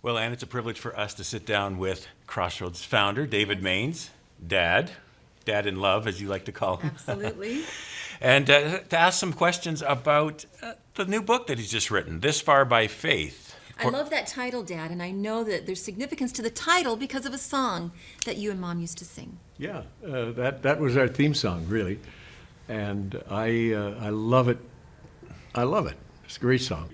Well, Ann, it's a privilege for us to sit down with Crossroads founder, David Mainse, Dad in love, as you like to call him. Absolutely. And to ask some questions about the new book that he's just written, This Far by Faith. I love that title, Dad, and I know that there's significance to the title because of a song that you and Mom used to sing. Yeah, that was our theme song, really, and I love it. I love it. It's a great song.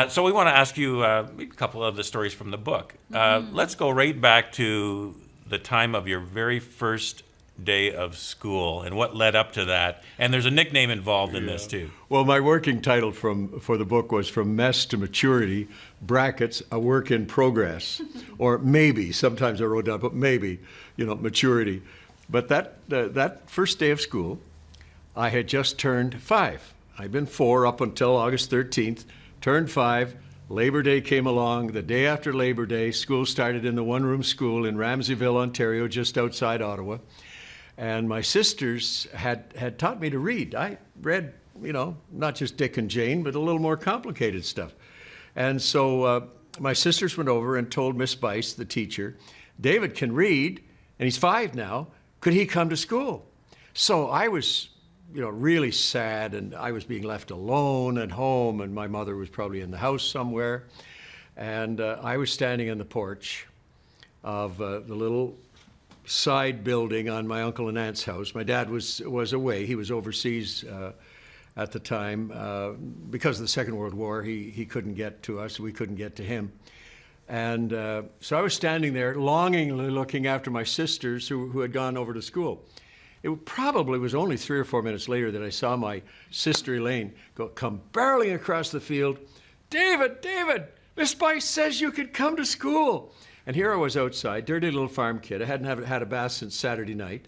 So we want to ask you a couple of the stories from the book. Let's go right back to the time of your very first day of school and what led up to that. And there's a nickname involved in this too. Well, my working title for the book was From Mess to Maturity, brackets, a work in progress, or maybe, sometimes I wrote down, but maybe, maturity. But that first day of school, I had just turned 5. I'd been 4 up until August 13th, turned 5. Labor Day came along. The day after Labor Day, school started in the one-room school in Ramseyville, Ontario, just outside Ottawa. And my sisters had taught me to read. I read, not just Dick and Jane, but a little more complicated stuff. And so my sisters went over and told Miss Bice, the teacher, David can read, and he's 5 now. Could he come to school? So I was, really sad, and I was being left alone at home, and my mother was probably in the house somewhere. And I was standing on the porch of the little side building on my uncle and aunt's house. My dad was away. He was overseas at the time. Because of the Second World War, he couldn't get to us. We couldn't get to him. And so I was standing there longingly looking after my sisters who had gone over to school. It probably was only 3 or 4 minutes later that I saw my sister Elaine come barreling across the field. David, Miss Bice says you could come to school. And here I was outside, dirty little farm kid. I hadn't had a bath since Saturday night.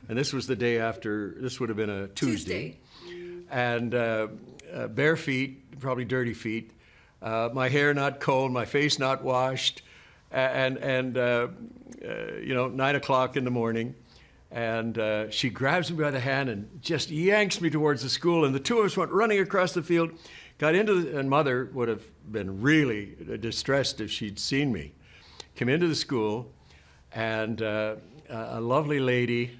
And this was the day after, this would have been a Tuesday. And bare feet, probably dirty feet. My hair not combed, my face not washed. And 9 o'clock in the morning. And she grabs me by the hand and just yanks me towards the school. And the two of us went running across the field, got into and Mother would have been really distressed if she'd seen me. Came into the school, and a lovely lady,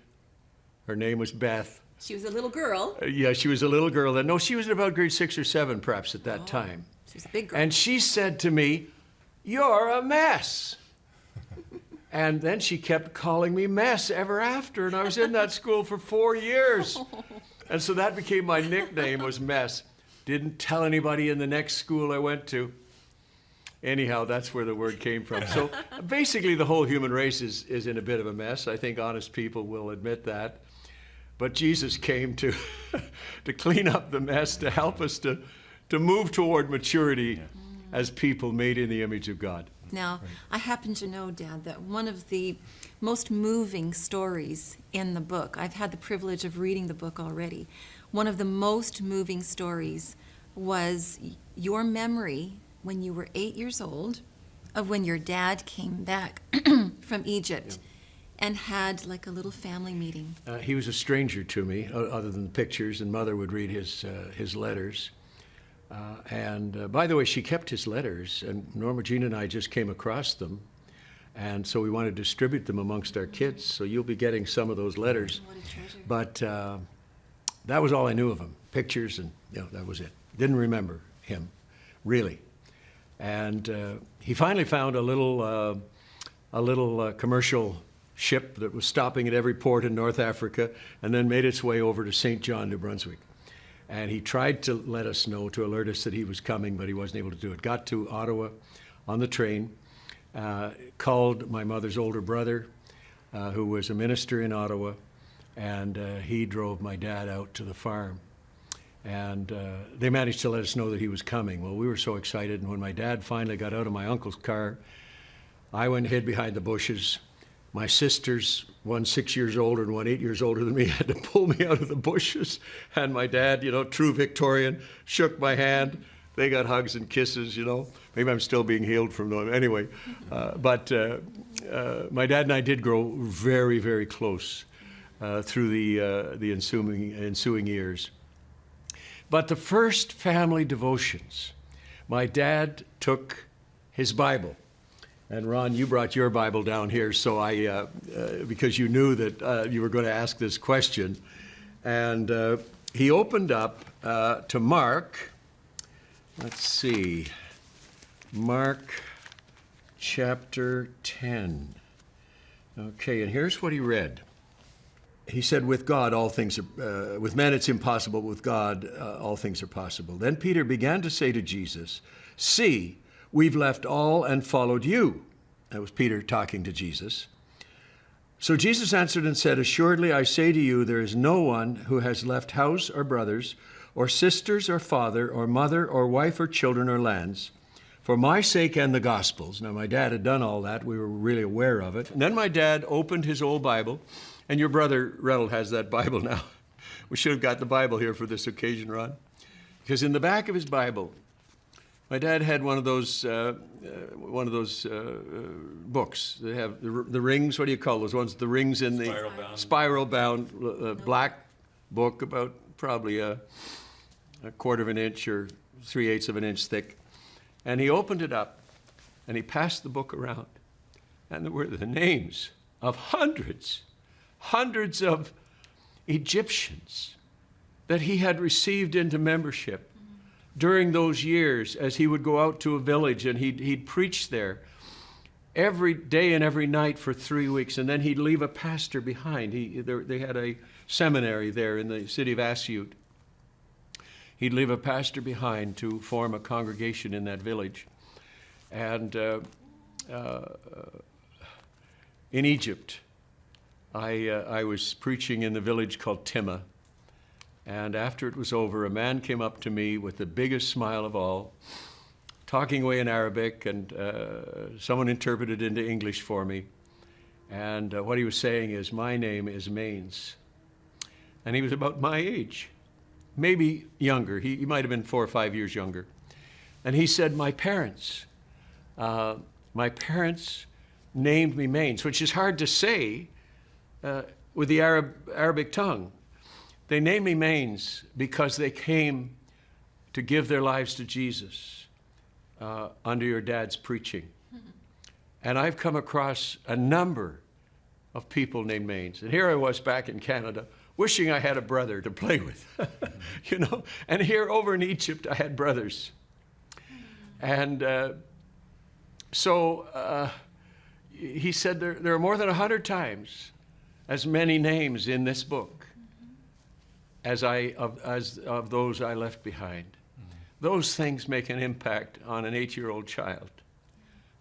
her name was Beth. She was a little girl. Yeah, she was a little girl then. No, she was in about grade 6 or 7 perhaps at that time. She was a big girl. And she said to me, "You're a mess." And then she kept calling me Mess ever after, and I was in that school for 4 years. And so that became my nickname, was Mess. Didn't tell anybody in the next school I went to. Anyhow, that's where the word came from. So basically the whole human race is in a bit of a mess. I think honest people will admit that. But Jesus came to clean up the mess, to help us to move toward maturity as people made in the image of God. Now, I happen to know, Dad, that one of the most moving stories in the book, I've had the privilege of reading the book already, one of the most moving stories was your memory when you were 8 years old of when your dad came back from Egypt and had like a little family meeting. He was a stranger to me, other than the pictures, and Mother would read his letters. And by the way, she kept his letters, and Norma Jean and I just came across them, and so we want to distribute them amongst our kids, so you'll be getting some of those letters. What a treasure. But that was all I knew of him, pictures, and that was it. Didn't remember him, really. And he finally found a little commercial ship that was stopping at every port in North Africa, and then made its way over to St. John, New Brunswick. And he tried to let us know, to alert us that he was coming, but he wasn't able to do it. Got to Ottawa on the train, called my mother's older brother, who was a minister in Ottawa, and he drove my dad out to the farm. And they managed to let us know that he was coming. Well, we were so excited, and when my dad finally got out of my uncle's car, I went and hid behind the bushes. My sisters, one 6 years older and one 8 years older than me, had to pull me out of the bushes. And my dad, true Victorian, shook my hand. They got hugs and kisses, Maybe I'm still being healed from them. Anyway, but my dad and I did grow very, very close through the ensuing years. But the first family devotions, my dad took his Bible And Ron, you brought your Bible down here, so because you knew that you were going to ask this question. And he opened up to Mark, let's see, Mark chapter 10. Okay, and here's what he read. He said, with God, all things are, with men it's impossible, with God, all things are possible. Then Peter began to say to Jesus, see, we've left all and followed you. That was Peter talking to Jesus. So Jesus answered and said, assuredly, I say to you, there is no one who has left house or brothers or sisters or father or mother or wife or children or lands for my sake and the gospel's. Now, my dad had done all that. We were really aware of it. And then my dad opened his old Bible, and your brother Reynold has that Bible now. We should have got the Bible here for this occasion, Ron. Because in the back of his Bible, my dad had one of those books. They have the rings. What do you call those ones? The rings in the spiral-bound black book, about probably a quarter of an inch or 3/8 of an inch thick. And he opened it up, and he passed the book around, and there were the names of hundreds of Egyptians that he had received into membership during those years as he would go out to a village and he'd preach there every day and every night for 3 weeks, and then he'd leave a pastor behind. They had a seminary there in the city of Asyut. He'd leave a pastor behind to form a congregation in that village. And in Egypt, I was preaching in the village called Timma. And after it was over, a man came up to me with the biggest smile of all, talking away in Arabic, and someone interpreted into English for me. And what he was saying is, my name is Mainse. And he was about my age, maybe younger. He might have been 4 or 5 years younger. And he said, my parents named me Mainse, which is hard to say with the Arabic tongue. They named me Mainse because they came to give their lives to Jesus under your dad's preaching. And I've come across a number of people named Mainse. And here I was back in Canada, wishing I had a brother to play with, you know. And here over in Egypt, I had brothers. And so he said there are more than 100 times as many names in this book as of those I left behind. Those things make an impact on an 8-year-old child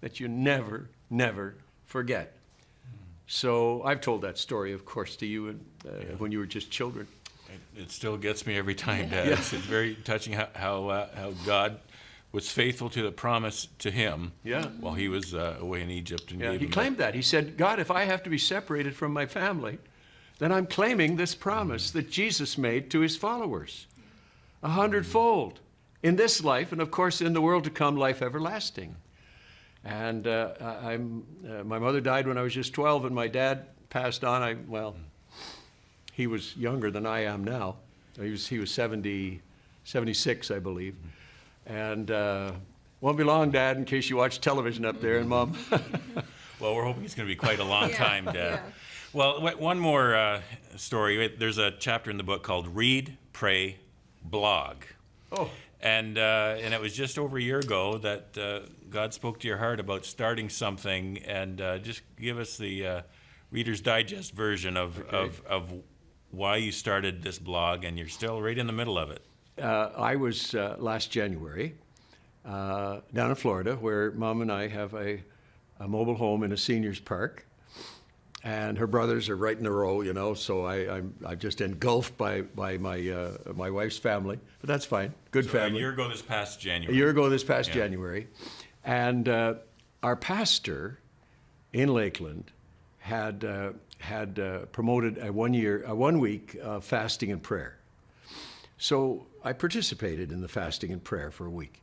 that you never, never forget. So I've told that story, of course, to you when you were just children. It still gets me every time, Dad. It's very touching how God was faithful to the promise to him while he was away in Egypt. And he claimed that. He said, God, if I have to be separated from my family, then I'm claiming this promise that Jesus made to his followers 100-fold in this life, and of course in the world to come, life everlasting. And my mother died when I was just 12, and my dad passed on. He was younger than I am now. He was 76, I believe. And won't be long, Dad, in case you watch television up there, and Mom. Well, we're hoping it's going to be quite a long time, Dad. Yeah. Well, one more story. There's a chapter in the book called Read, Pray, Blog. Oh. And it was just over a year ago that God spoke to your heart about starting something, and just give us the Reader's Digest version of why you started this blog, and you're still right in the middle of it. I was last January down in Florida, where Mom and I have a mobile home in a seniors park. And her brothers are right in a row, you know, so I'm just engulfed by my wife's family. But that's fine. Good family. A year ago this past January. A year ago this past January. And our pastor in Lakeland had promoted a 1 week fasting and prayer. So I participated in the fasting and prayer for a week,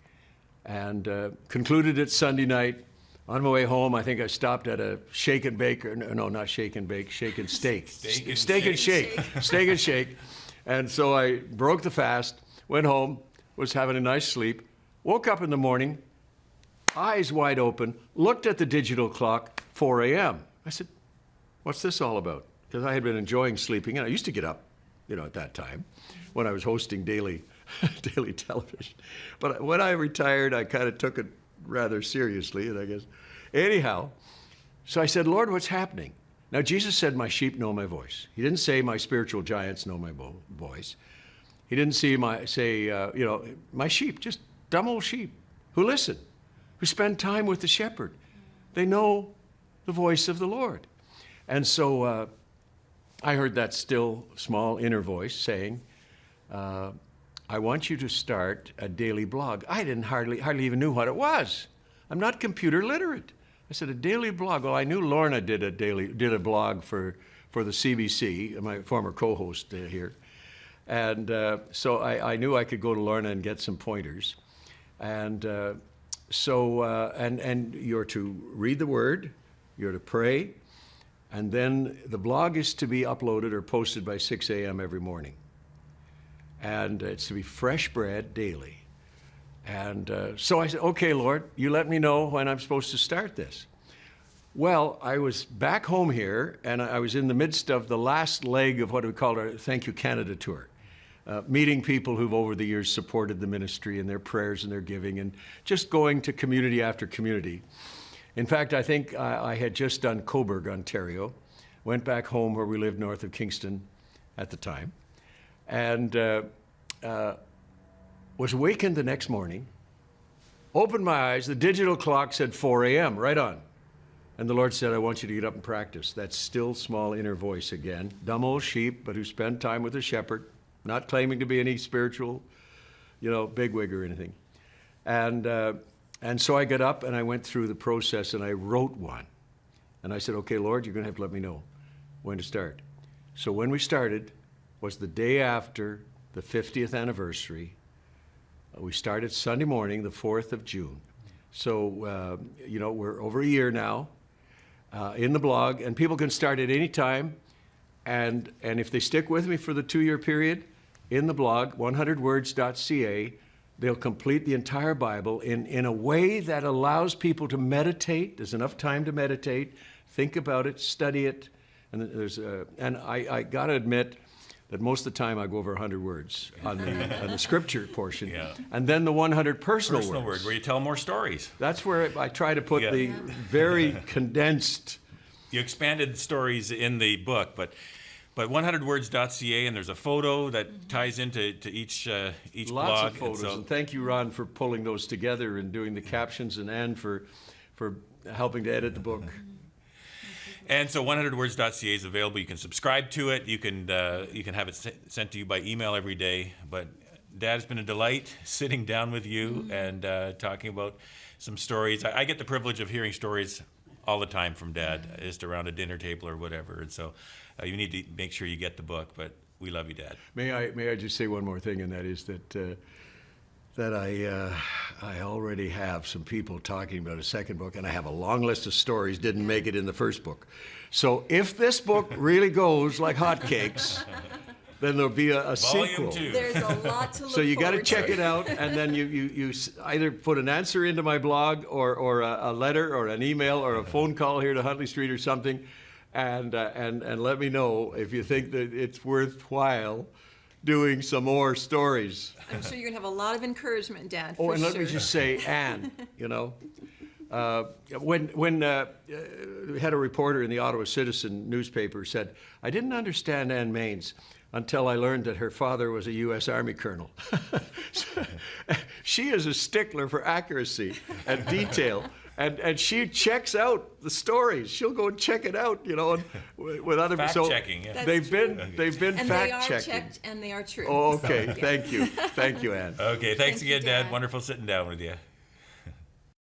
and concluded it Sunday night. On my way home, I think I stopped at a shake and bake, no, not shake and bake, shake and steak. Steak and shake. And so I broke the fast, went home, was having a nice sleep, woke up in the morning, eyes wide open, looked at the digital clock, 4 a.m. I said, what's this all about? Because I had been enjoying sleeping, and I used to get up, at that time when I was hosting daily television. But when I retired, I kind of took it rather seriously, and I guess, anyhow, so I said, Lord, what's happening? Now, Jesus said, my sheep know my voice. He didn't say my spiritual giants know my voice. He didn't say, my sheep, just dumb old sheep who listen, who spend time with the shepherd. They know the voice of the Lord. And so I heard that still small inner voice saying, I want you to start a daily blog. I didn't hardly even knew what it was. I'm not computer literate. I said, a daily blog. Well, I knew Lorna did a blog for the CBC, my former co-host here. And so I knew I could go to Lorna and get some pointers. And and you're to read the word, you're to pray, and then the blog is to be uploaded or posted by 6 a.m. every morning. And it's to be fresh bread daily. And so I said, okay, Lord, you let me know when I'm supposed to start this. Well, I was back home here, and I was in the midst of the last leg of what we call our Thank You Canada tour, meeting people who've over the years supported the ministry in their prayers and their giving, and just going to community after community. In fact, I think I had just done Cobourg, Ontario, went back home where we lived north of Kingston at the time, and was awakened the next morning, opened my eyes, the digital clock said 4 a.m., right on. And the Lord said, I want you to get up and practice. That still small inner voice again. Dumb old sheep, but who spend time with the shepherd, not claiming to be any spiritual, bigwig or anything. And so I got up and I went through the process and I wrote one. And I said, okay, Lord, you're going to have to let me know when to start. So when we started was the day after the 50th anniversary. We started Sunday morning, the 4th of June. So, we're over a year now in the blog, and people can start at any time. And if they stick with me for the 2-year period, in the blog, 100words.ca, they'll complete the entire Bible in a way that allows people to meditate. There's enough time to meditate, think about it, study it. And I got to admit that most of the time I go over 100 words on the scripture portion. Yeah. And then the 100 personal Personal words. word, where you tell more stories. That's where I try to put the very condensed. You expanded stories in the book, but 100words.ca, and there's a photo that ties into each Lots blog. of photos. And thank you, Ron, for pulling those together and doing the captions, and Ann for helping to edit the book. And so 100words.ca is available. You can subscribe to it. You can have it sent to you by email every day. But Dad, it's been a delight sitting down with you and talking about some stories. I get the privilege of hearing stories all the time from Dad, just around a dinner table or whatever. And so you need to make sure you get the book. But we love you, Dad. May I just say one more thing, and that is that I already have some people talking about a second book, and I have a long list of stories didn't make it in the first book. So if this book really goes like hotcakes, then there'll be a sequel. Volume 2. There's a lot to look So you got to forward check it out, and then you either put an answer into my blog or a letter or an email or a phone call here to Huntley Street or something, and let me know if you think that it's worthwhile doing some more stories. I'm sure you're going to have a lot of encouragement, Dad, for Oh, and sure. let me just say, Ann, when we had a reporter in the Ottawa Citizen newspaper said, I didn't understand Ann Mainse until I learned that her father was a U.S. Army colonel. She is a stickler for accuracy and detail. And she checks out the stories. She'll go and check it out, and with other Fact-checking, yeah. They've been and fact-checking. they are checked and they are true. Oh, okay. So, yeah. Thank you. Thank you, Ann. Okay, thanks Thank you, again, Dad. Dad. Wonderful sitting down with you.